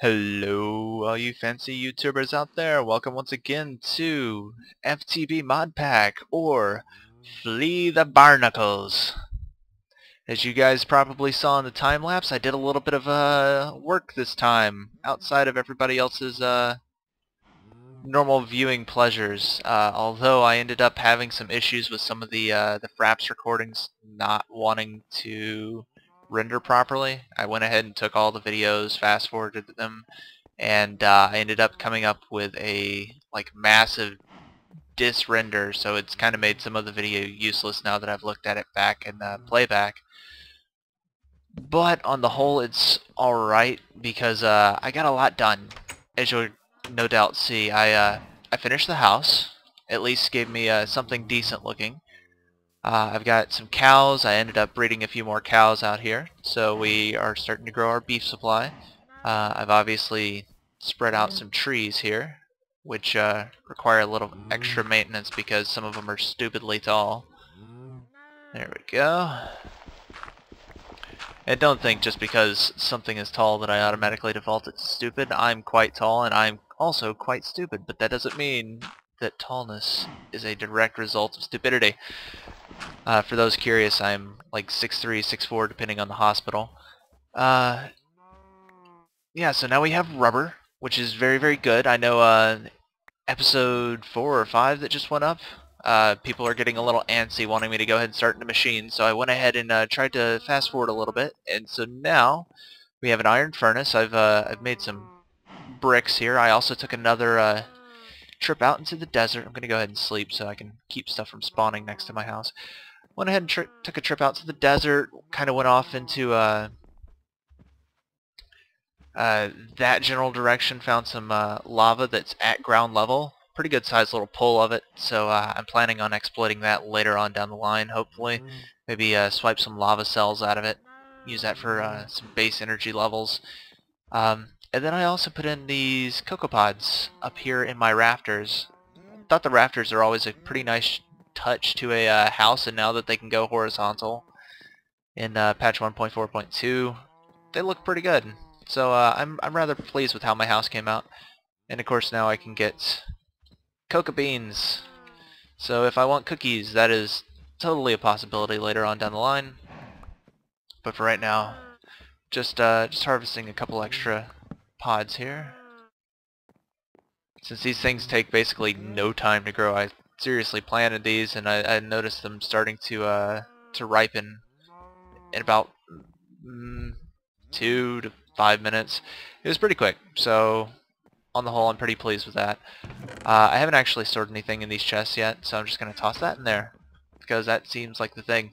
Hello, all you fancy YouTubers out there. Welcome once again to FTB Mod Pack, or Flee the Barnacles. As you guys probably saw in the time lapse, I did a little bit of work this time, outside of everybody else's normal viewing pleasures. Although I ended up having some issues with some of the Fraps recordings not wanting to render properly. I went ahead and took all the videos, fast forwarded them, and I ended up coming up with a massive disrender, so it's kind of made some of the video useless now that I've looked at it back in playback. But on the whole, it's alright because I got a lot done. As you'll no doubt see, I finished the house. At least gave me something decent looking. I've got some cows. I ended up breeding a few more cows out here, so we are starting to grow our beef supply. I've obviously spread out some trees here, which require a little extra maintenance because some of them are stupidly tall. There we go. And don't think just because something is tall that I automatically default it to stupid. I'm quite tall and I'm also quite stupid, but that doesn't mean that tallness is a direct result of stupidity. For those curious, I'm like 6'3", 6'4", depending on the hospital. Yeah, so now we have rubber, which is very, very good. I know episode 4 or 5 that just went up, people are getting a little antsy wanting me to go ahead and start the machine, so I went ahead and tried to fast forward a little bit, and so now we have an iron furnace. I've made some bricks here. I also took another trip out into the desert. I'm going to go ahead and sleep so I can keep stuff from spawning next to my house. Went ahead and took a trip out to the desert, kind of went off into that general direction, found some lava that's at ground level. Pretty good sized little pool of it, so I'm planning on exploiting that later on down the line, hopefully. Maybe swipe some lava cells out of it, use that for some base energy levels. And then I also put in these cocoa pods up here in my rafters. Thought the rafters are always a pretty nice touch to a house, and now that they can go horizontal in patch 1.4.2, they look pretty good. So I'm rather pleased with how my house came out. And of course now I can get cocoa beans. So if I want cookies, that is totally a possibility later on down the line. But for right now, just harvesting a couple extra pods here. Since these things take basically no time to grow, I seriously planted these, and I noticed them starting to ripen in about 2 to 5 minutes. It was pretty quick, so on the whole I'm pretty pleased with that. I haven't actually stored anything in these chests yet, so I'm just going to toss that in there, because that seems like the thing.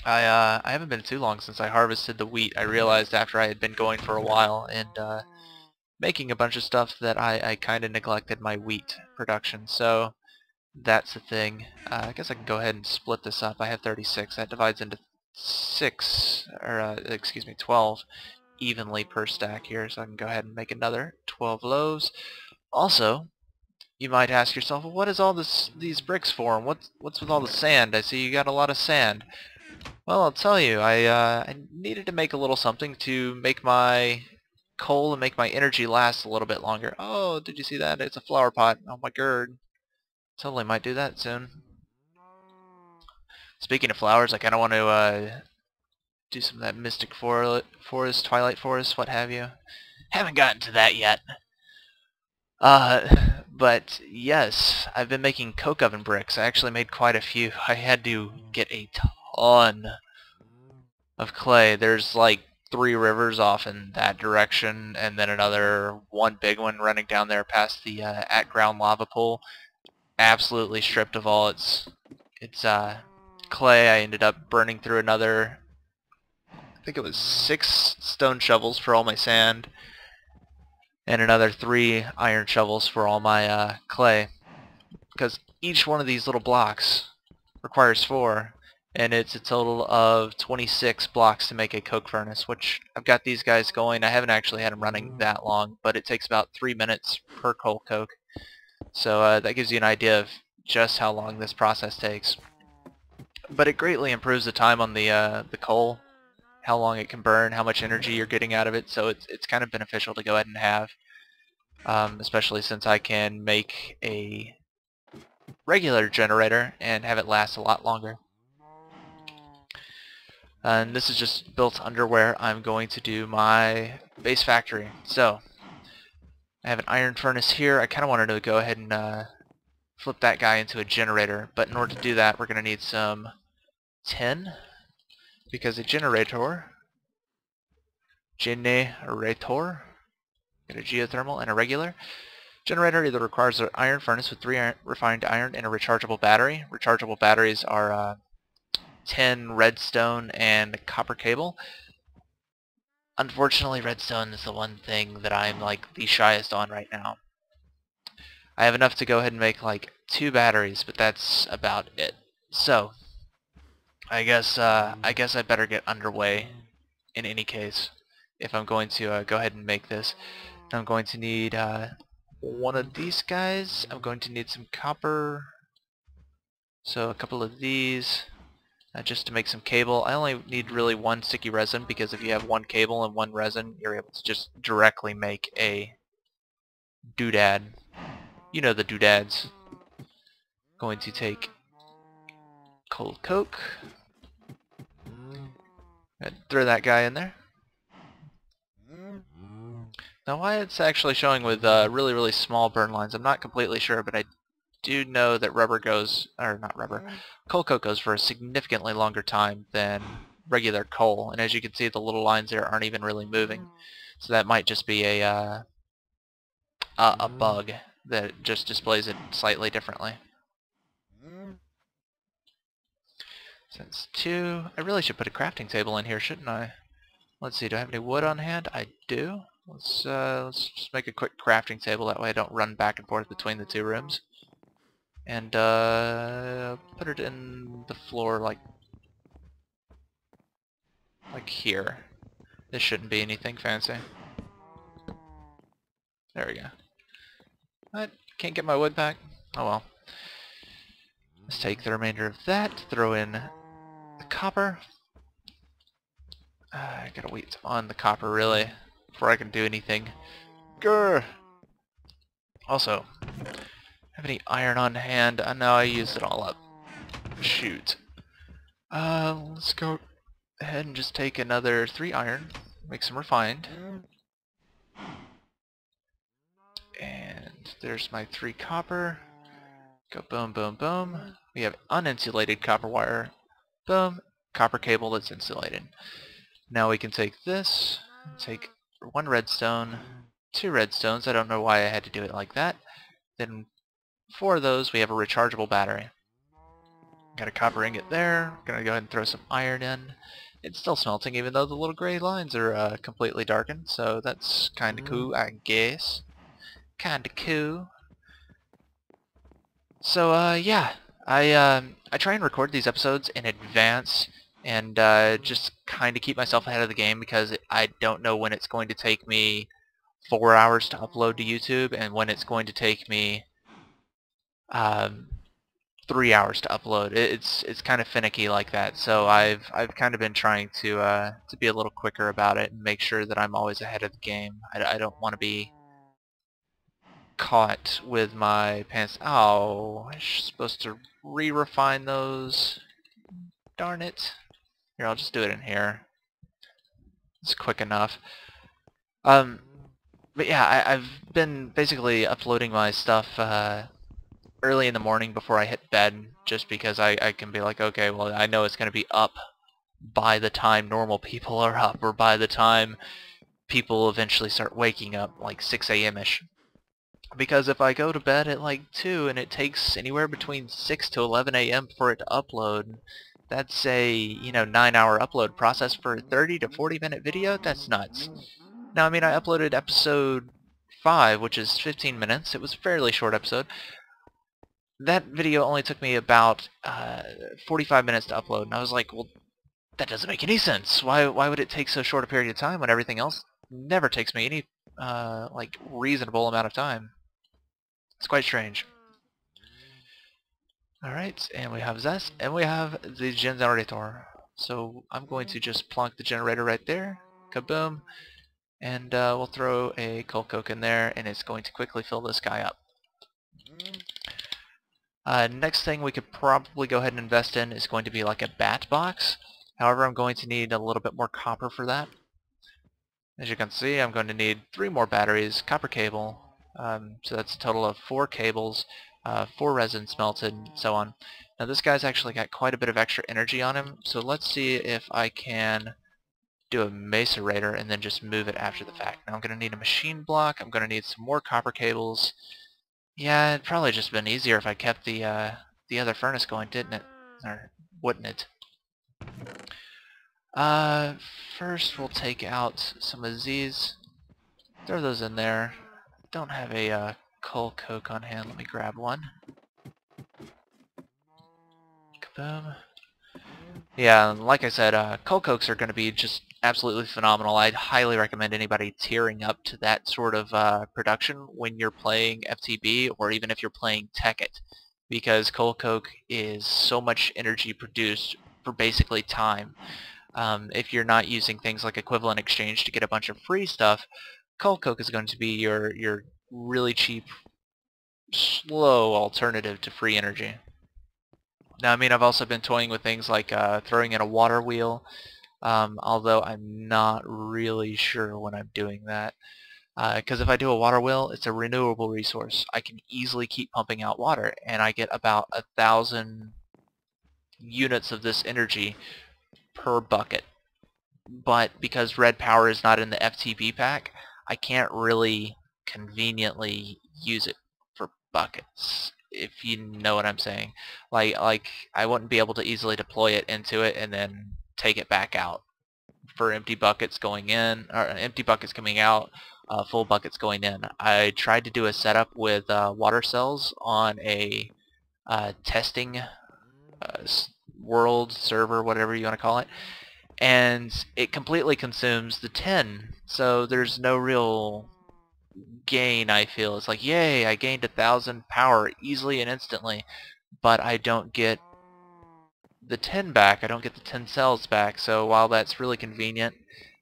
I haven't been too long since I harvested the wheat. I realized after I had been going for a while and making a bunch of stuff that I kind of neglected my wheat production, so that's the thing. I guess I can go ahead and split this up. I have 36. That divides into 12 evenly per stack here, so I can go ahead and make another 12 loaves. Also, you might ask yourself, well, what is all these bricks for, and what's with all the sand? I see you got a lot of sand. Well, I'll tell you, I needed to make a little something to make my coal and make my energy last a little bit longer. Oh, did you see that? It's a flower pot. Oh my god. Totally might do that soon. Speaking of flowers, I kind of want to do some of that mystic forest, twilight forest, what have you. Haven't gotten to that yet. But yes, I've been making coke oven bricks. I actually made quite a few. I had to get a ton of clay. There's like 3 rivers off in that direction, and then another one big one running down there past the at-ground lava pool. Absolutely stripped of all its clay. I ended up burning through another, I think it was 6 stone shovels for all my sand, and another 3 iron shovels for all my clay, because each one of these little blocks requires 4, and it's a total of 26 blocks to make a coke furnace, which I've got these guys going. I haven't actually had them running that long, but it takes about 3 minutes per coal coke. So that gives you an idea of just how long this process takes. But it greatly improves the time on the coal. how long it can burn, how much energy you're getting out of it, so it's kind of beneficial to go ahead and have, especially since I can make a regular generator and have it last a lot longer. And this is just built under where I'm going to do my base factory. So I have an iron furnace here. I kind of wanted to go ahead and flip that guy into a generator, but in order to do that we're going to need some tin, because a generator, get a geothermal and a regular generator, either requires an iron furnace with 3 refined iron and a rechargeable battery. Rechargeable batteries are tin, redstone, and copper cable. Unfortunately, redstone is the one thing that I'm like the shyest on right now. I have enough to go ahead and make like 2 batteries, but that's about it. So I guess I better get underway in any case if I'm going to go ahead and make this. I'm going to need one of these guys. I'm going to need some copper, so a couple of these just to make some cable. I only need really 1 sticky resin, because if you have 1 cable and 1 resin, you're able to just directly make a doodad. You know the doodads. Going to take cold coke and throw that guy in there. Now why it's actually showing with really small burn lines, I'm not completely sure, but I do know that rubber goes, or not rubber, coal coke goes for a significantly longer time than regular coal, and as you can see the little lines there aren't even really moving, so that might just be a bug that just displays it slightly differently. Since 2, I really should put a crafting table in here, shouldn't I? Let's see, do I have any wood on hand? I do. Let's just make a quick crafting table, that way I don't run back and forth between the 2 rooms. And put it in the floor like here. This shouldn't be anything fancy. There we go. I can't get my wood back. Oh well. Let's take the remainder of that, throw in the copper. I gotta wait on the copper really before I can do anything. Grr! Also, have any iron on hand? I know I used it all up. Shoot. Let's go ahead and just take another 3 iron, make some refined. And there's my 3 copper. Go boom, boom, boom. We have uninsulated copper wire. Boom. Copper cable that's insulated. Now we can take this, take 1 redstone, 2 redstones. I don't know why I had to do it like that. Then 4 of those, we have a rechargeable battery. Got a copper ingot there. Gonna go ahead and throw some iron in. It's still smelting even though the little gray lines are completely darkened, so that's kinda cool, I guess. Kinda cool. So yeah, I try and record these episodes in advance and just kind of keep myself ahead of the game, because I don't know when it's going to take me 4 hours to upload to YouTube and when it's going to take me 3 hours to upload. It's kind of finicky like that. So I've kind of been trying to be a little quicker about it and make sure that I'm always ahead of the game. I don't want to be caught with my pants. Oh, I was supposed to re-refine those. Darn it. Here, I'll just do it in here. It's quick enough. But yeah, I've been basically uploading my stuff early in the morning before I hit bed, just because I can be like, okay, well, I know it's going to be up by the time normal people are up, or by the time people eventually start waking up, like 6 a.m.-ish. Because if I go to bed at like 2 and it takes anywhere between 6 to 11 a.m. for it to upload, that's a, 9-hour upload process for a 30 to 40 minute video? That's nuts. Now, I mean, I uploaded episode 5, which is 15 minutes. It was a fairly short episode. That video only took me about 45 minutes to upload, and I was like, well, that doesn't make any sense. Why would it take so short a period of time when everything else never takes me any like reasonable amount of time? It's quite strange. Alright, and we have this, and we have the generator. So I'm going to just plonk the generator right there. Kaboom. And we'll throw a coal coke in there, and it's going to quickly fill this guy up. Next thing we could probably go ahead and invest in is going to be like a bat box. However, I'm going to need a little bit more copper for that. As you can see, I'm going to need 3 more batteries, copper cable, so that's a total of 4 cables, 4 resin smelted, and so on. Now this guy's actually got quite a bit of extra energy on him, so let's see if I can do a macerator and then just move it after the fact. Now I'm going to need a machine block, I'm going to need some more copper cables. Yeah, it'd probably just been easier if I kept the other furnace going, didn't it? Or wouldn't it? First we'll take out some of these, throw those in there. Don't have a coal coke on hand, let me grab one. Kaboom. Yeah, like I said, coal cokes are going to be just absolutely phenomenal. I'd highly recommend anybody tearing up to that sort of production when you're playing FTB, or even if you're playing Tekkit, because coal coke is so much energy produced for basically time. If you're not using things like equivalent exchange to get a bunch of free stuff, coal coke is going to be your really cheap, slow alternative to free energy. Now, I mean, I've also been toying with things like throwing in a water wheel, although I'm not really sure when I'm doing that. Because if I do a water wheel, it's a renewable resource. I can easily keep pumping out water, and I get about 1,000 units of this energy per bucket. But because red power is not in the FTB pack, I can't really conveniently use it for buckets, if you know what I'm saying. Like I wouldn't be able to easily deploy it into it and then take it back out for empty buckets going in, or empty buckets coming out, full buckets going in. I tried to do a setup with water cells on a testing world server, whatever you want to call it, and it completely consumes the tin, so there's no real gain. I feel it's like, yay, I gained 1,000 power easily and instantly, but I don't get the tin back. I don't get the 10 cells back. So while that's really convenient,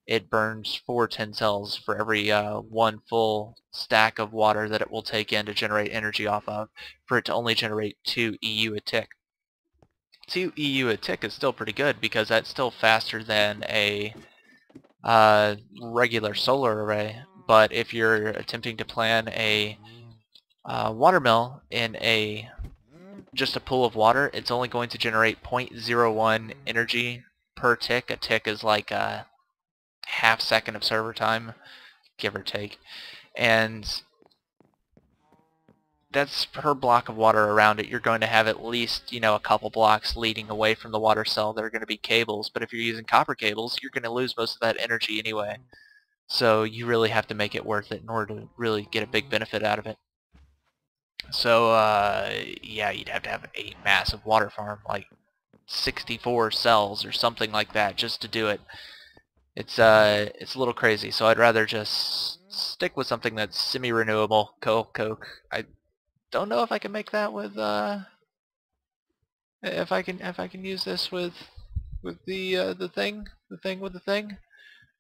it burns 4 tin cells for every 1 full stack of water that it will take in to generate energy off of, for it to only generate 2 EU a tick. 2 EU a tick is still pretty good, because that's still faster than a regular solar array. But if you're attempting to plan a water mill in just a pool of water, it's only going to generate 0.01 energy per tick. A tick is like a half second of server time, give or take. And that's per block of water around it. You're going to have at least, a couple blocks leading away from the water cell that are going to be cables. But if you're using copper cables, you're going to lose most of that energy anyway. So you really have to make it worth it in order to really get a big benefit out of it. So, yeah, you'd have to have a massive water farm, like 64 cells or something like that, just to do it. It's a little crazy, so I'd rather just stick with something that's semi-renewable, coal coke. I don't know if I can make that with, if I can use this with the thing with the thing.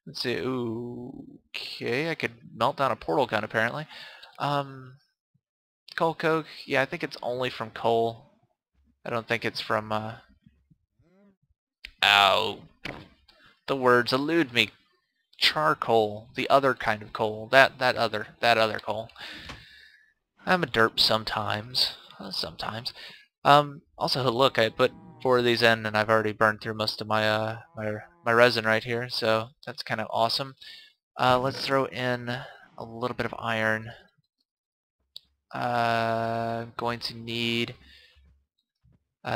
Let's see. Ooh, okay, I could melt down a portal gun apparently. Coal coke, yeah, I think it's only from coal. I don't think it's from, ow. The words elude me. Charcoal, the other kind of coal. That other coal. I'm a derp sometimes. Sometimes. Also, look, I put 4 of these in, and I've already burned through most of my my resin right here, so that's kind of awesome. Let's throw in a little bit of iron. I'm going to need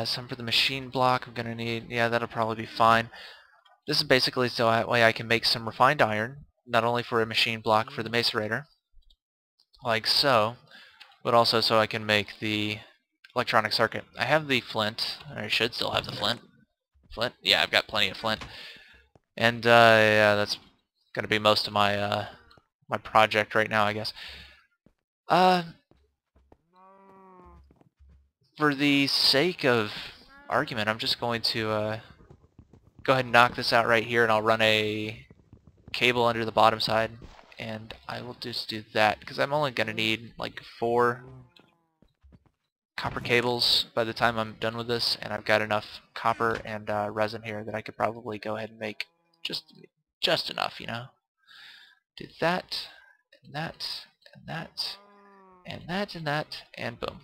some for the machine block. I'm going to need, yeah, that'll probably be fine. This is basically so that way I can make some refined iron, not only for a machine block for the macerator, like so, but also so I can make the electronic circuit. I have the flint, or I should still have the flint. Flint? Yeah, I've got plenty of flint. And yeah, that's going to be most of my my project right now, I guess. For the sake of argument, I'm just going to go ahead and knock this out right here, and I'll run a cable under the bottom side, and I will just do that because I'm only gonna need like 4 copper cables by the time I'm done with this, and I've got enough copper and resin here that I could probably go ahead and make just enough, you know. Do that, and that, and that, and that, and that, and boom.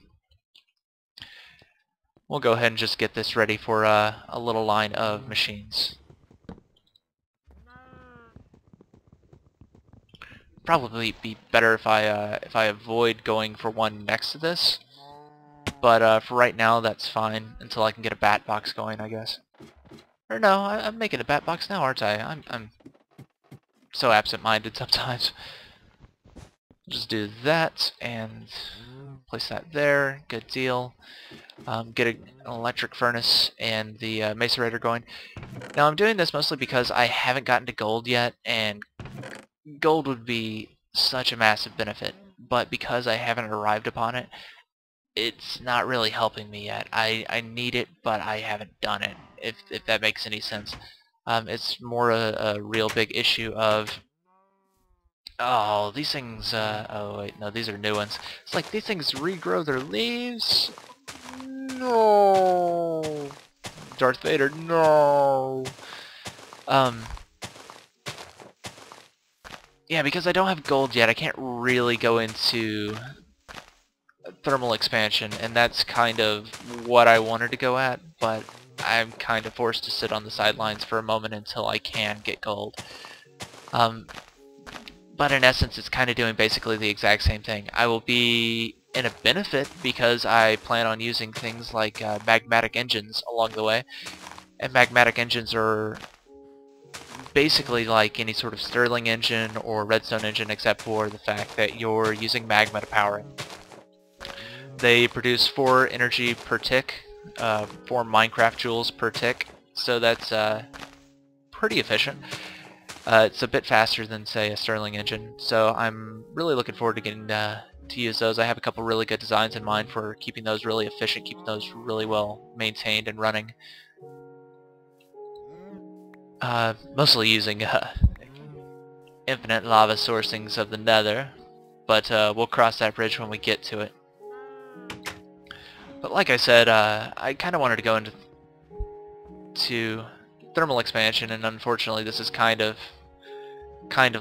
We'll go ahead and just get this ready for a little line of machines. Probably be better if I avoid going for one next to this, but for right now that's fine until I can get a bat box going, I guess. Or no, I'm making a bat box now, aren't I? I'm so absent-minded sometimes. Just do that and place that there. Good deal. Get an electric furnace and the macerator going. Now I'm doing this mostly because I haven't gotten to gold yet, and gold would be such a massive benefit, but because I haven't arrived upon it, it's not really helping me yet. I need it, but I haven't done it, if that makes any sense. It's more a real big issue of, oh, these things, oh wait, no, these are new ones. It's like these things regrow their leaves. No! Darth Vader, no! Yeah, because I don't have gold yet, I can't really go into thermal expansion, and that's kind of what I wanted to go at, but I'm kind of forced to sit on the sidelines for a moment until I can get gold. But in essence, it's kind of doing basically the exact same thing. I will be in a benefit because I plan on using things like magmatic engines along the way, and magmatic engines are basically like any sort of Stirling engine or redstone engine, except for the fact that you're using magma to power it. They produce 4 energy per tick, 4 Minecraft joules per tick, so that's pretty efficient. It's a bit faster than, say, a Stirling engine, so I'm really looking forward to getting to use those. I have a couple really good designs in mind for keeping those really efficient, keeping those really well maintained and running. Mostly using infinite lava sourcings of the nether, but we'll cross that bridge when we get to it. But like I said, I kind of wanted to go into thermal expansion, and unfortunately this has kind of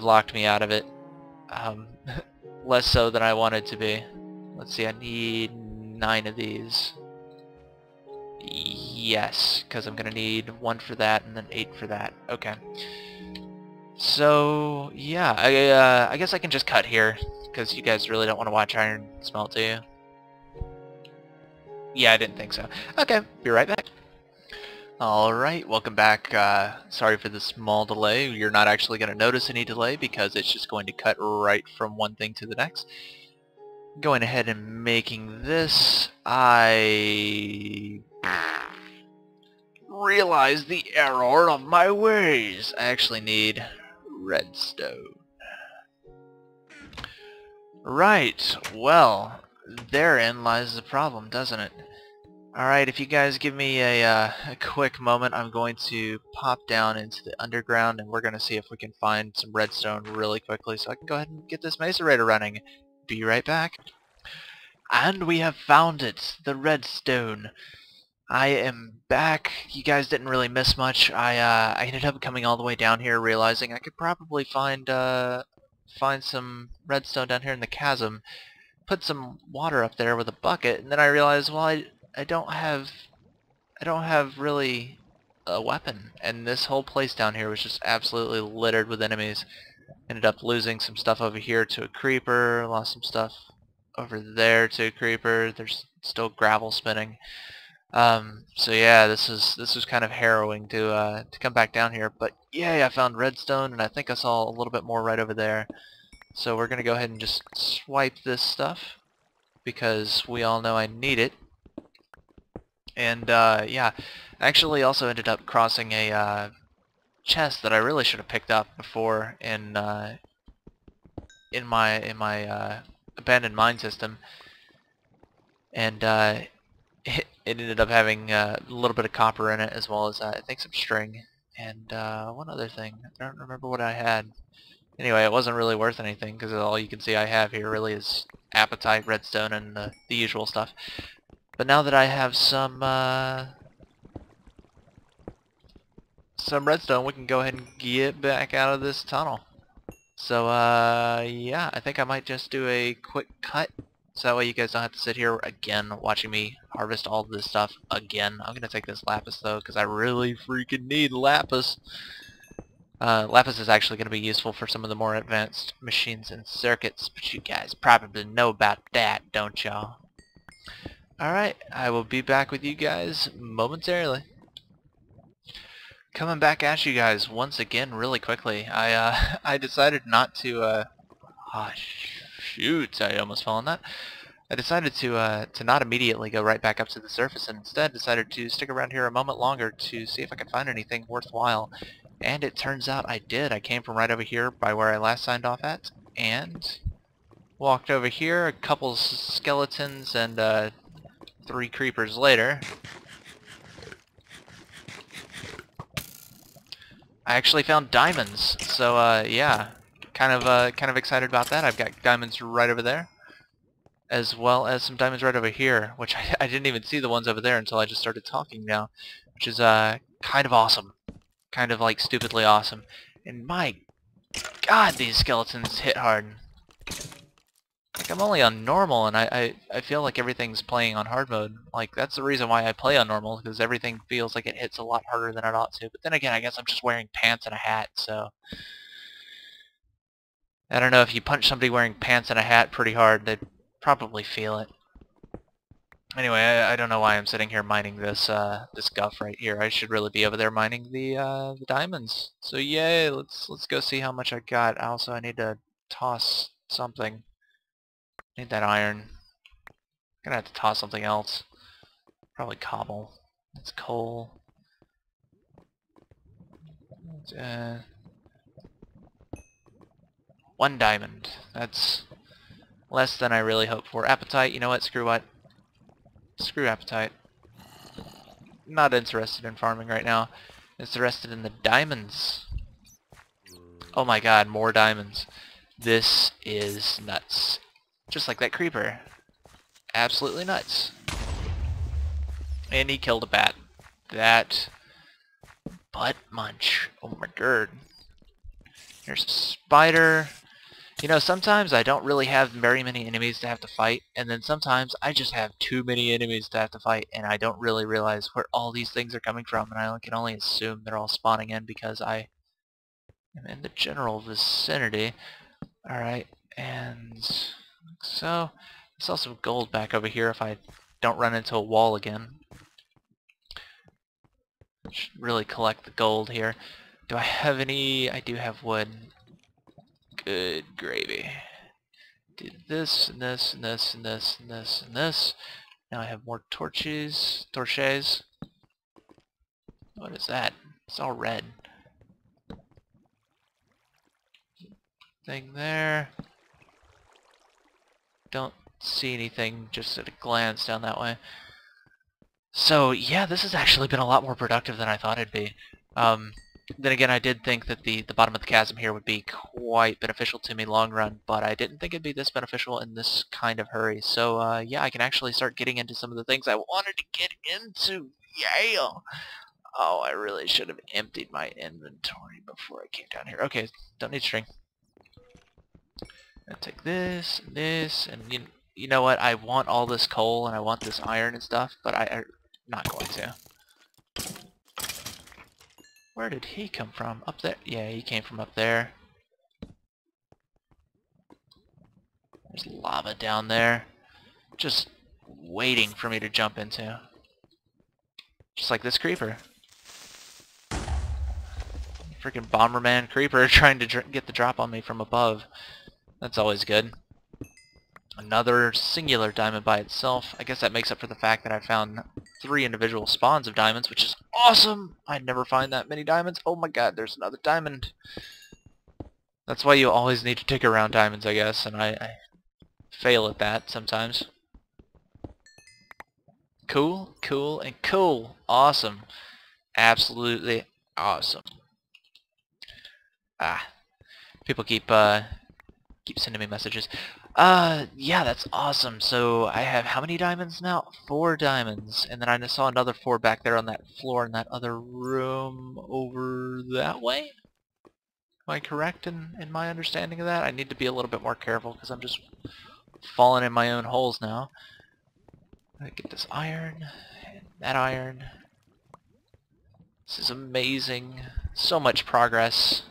locked me out of it. Less so than I wanted to be. Let's see, I need 9 of these. Yes, because I'm gonna need 1 for that and then 8 for that. Okay. So yeah, I guess I can just cut here because you guys really don't want to watch iron smelt, do you? Yeah, I didn't think so. Okay, be right back. Alright, welcome back. Sorry for the small delay. You're not actually going to notice any delay because it's just going to cut right from one thing to the next. Going ahead and making this, I realized the error of my ways. I actually need redstone. Right, well, therein lies the problem, doesn't it? Alright, if you guys give me a quick moment, I'm going to pop down into the underground and we're going to see if we can find some redstone really quickly so I can go ahead and get this macerator running. Be right back. And we have found it, the redstone. I am back. You guys didn't really miss much. I ended up coming all the way down here realizing I could probably find some redstone down here in the chasm. Put some water up there with a bucket, and then I realized, well, I don't have really a weapon, and this whole place down here was just absolutely littered with enemies. Ended up losing some stuff over here to a creeper, lost some stuff over there to a creeper. There's still gravel spinning. So yeah, this was kind of harrowing to come back down here, but yay, I found redstone, and I think I saw a little bit more right over there. So we're gonna go ahead and just swipe this stuff because we all know I need it. And yeah, I actually also ended up crossing a chest that I really should have picked up before in my abandoned mine system, and it ended up having a little bit of copper in it as well as I think some string. and one other thing. I don't remember what I had. Anyway, it wasn't really worth anything because all you can see I have here really is appetite, redstone, and the usual stuff. But now that I have some redstone, we can go ahead and get back out of this tunnel. So yeah, I think I might just do a quick cut so that way you guys don't have to sit here again watching me harvest all this stuff again. I'm gonna take this lapis though because I really freaking need lapis. Lapis is actually going to be useful for some of the more advanced machines and circuits, but you guys probably know about that, don't y'all? Alright, I will be back with you guys momentarily. Coming back at you guys once again really quickly. I decided not to shoot, I almost fell on that. I decided to not immediately go right back up to the surface and instead decided to stick around here a moment longer to see if I could find anything worthwhile. And it turns out I did. I came from right over here by where I last signed off at and walked over here, a couple skeletons and 3 creepers later. I actually found diamonds. So yeah, kind of excited about that. I've got diamonds right over there, as well as some diamonds right over here, which I didn't even see the ones over there until I just started talking now, which is kind of awesome. Kind of like stupidly awesome. And my god, these skeletons hit hard. Like I'm only on normal and I feel like everything's playing on hard mode. Like that's the reason why I play on normal, because everything feels like it hits a lot harder than it ought to. But then again, I guess I'm just wearing pants and a hat, so I don't know, if you punch somebody wearing pants and a hat pretty hard, they'd probably feel it. Anyway, I don't know why I'm sitting here mining this this guff right here. I should really be over there mining the diamonds. So yay, let's go see how much I got. Also, I need to toss something. Need that iron. Gonna have to toss something else. Probably cobble. It's coal. Uh, 1 diamond. That's less than I really hoped for. Appetite. You know what? Screw what? Screw appetite. Not interested in farming right now. Interested in the diamonds. Oh my god, more diamonds. This is nuts. Just like that creeper. Absolutely nuts. And he killed a bat. That butt munch. Oh my god. Here's a spider. You know, sometimes I don't really have very many enemies to have to fight, and then sometimes I just have too many enemies to have to fight, and I don't really realize where all these things are coming from, and I can only assume they're all spawning in because I am in the general vicinity. Alright, and so I saw some gold back over here if I don't run into a wall again. I should really collect the gold here. Do I have any? I do have wood. Good gravy. Do this and this and this and this and this and this. Now I have more torches. What is that? It's all red. Thing there. Don't see anything just at a glance down that way. So yeah, this has actually been a lot more productive than I thought it'd be. Then again, I did think that the bottom of the chasm here would be quite beneficial to me long run, but I didn't think it'd be this beneficial in this kind of hurry. So yeah, I can actually start getting into some of the things I wanted to get into. Yeah! Oh, I really should have emptied my inventory before I came down here. Okay, don't need string. I'll take this, and you know what? I want all this coal and I want this iron and stuff, but I'm not going to. Where did he come from? Up there? Yeah, he came from up there. There's lava down there. Just waiting for me to jump into. Just like this creeper. Freaking Bomberman creeper trying to get the drop on me from above. That's always good. Another singular diamond by itself. I guess that makes up for the fact that I found 3 individual spawns of diamonds, which is awesome! I'd never find that many diamonds. Oh my god, there's another diamond. That's why you always need to dig around diamonds, I guess, and I fail at that sometimes. Cool, cool, and cool. Awesome. Absolutely Awesome. Ah, people keep sending me messages. Yeah, that's awesome. So I have how many diamonds now? 4 diamonds. And then I just saw another 4 back there on that floor in that other room over that way? Am I correct in my understanding of that? I need to be a little bit more careful because I'm just falling in my own holes now. I get this iron, and that iron. This is amazing. So much progress.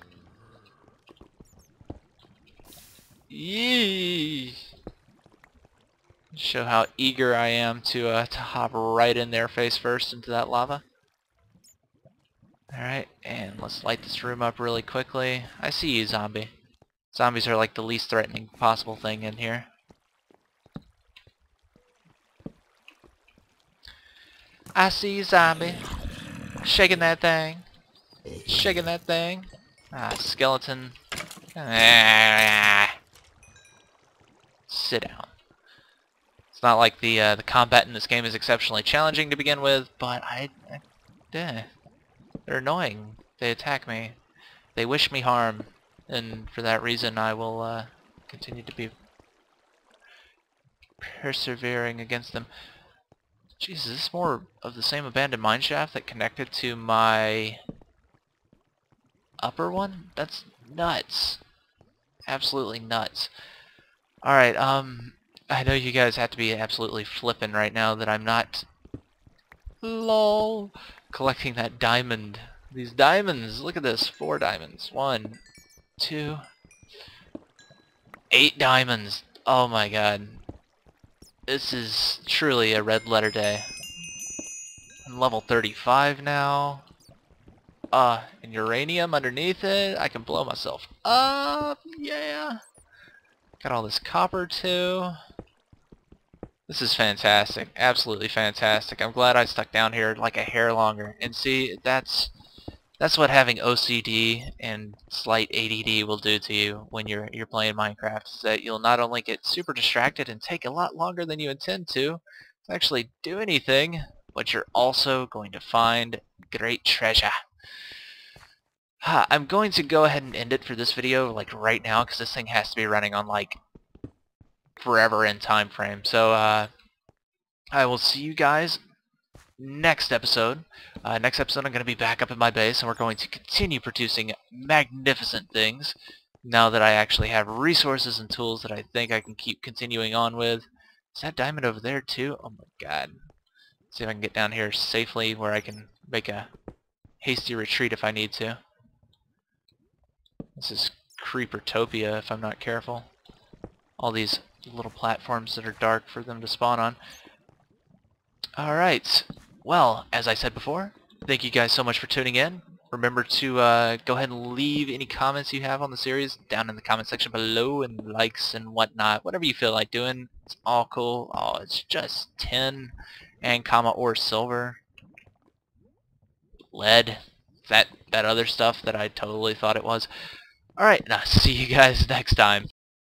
Yee! Show how eager I am to hop right in there face first into that lava. Alright, and let's light this room up really quickly. I see you, zombie. Zombies are like the least threatening possible thing in here. I see you, zombie. Shaking that thing. Shaking that thing. Ah, skeleton. Ah. Sit down. It's not like the combat in this game is exceptionally challenging to begin with, but they're annoying. They attack me. They wish me harm, and for that reason I will continue to be persevering against them. Jeez, is this more of the same abandoned mineshaft that connected to my upper one? That's nuts. Absolutely nuts. Alright, I know you guys have to be absolutely flipping right now that I'm not LOL collecting that diamond. These diamonds, look at this, 4 diamonds. 1, 2, 8 diamonds. Oh my god. This is truly a red letter day. I'm level 35 now. And uranium underneath it. I can blow myself up. Yeah. Got all this copper too. This is fantastic. Absolutely fantastic. I'm glad I stuck down here like a hair longer. And see, that's what having OCD and slight ADD will do to you when you're playing Minecraft. Is that you'll not only get super distracted and take a lot longer than you intend to actually do anything, but you're also going to find great treasure. I'm going to go ahead and end it for this video like right now because this thing has to be running on like forever in time frame. So I will see you guys next episode. Next episode I'm going to be back up at my base and we're going to continue producing magnificent things now that I actually have resources and tools that I think I can keep continuing on with. Is that diamond over there too? Oh my god. Let's see if I can get down here safely where I can make a hasty retreat if I need to. This is Creepertopia if I'm not careful. All these little platforms that are dark for them to spawn on. Alright, well, as I said before, thank you guys so much for tuning in. Remember to go ahead and leave any comments you have on the series down in the comment section below, and likes and whatnot. Whatever you feel like doing, it's all cool. Oh, it's just tin and or silver. Lead. That other stuff that I totally thought it was. Alright, and I'll see you guys next time.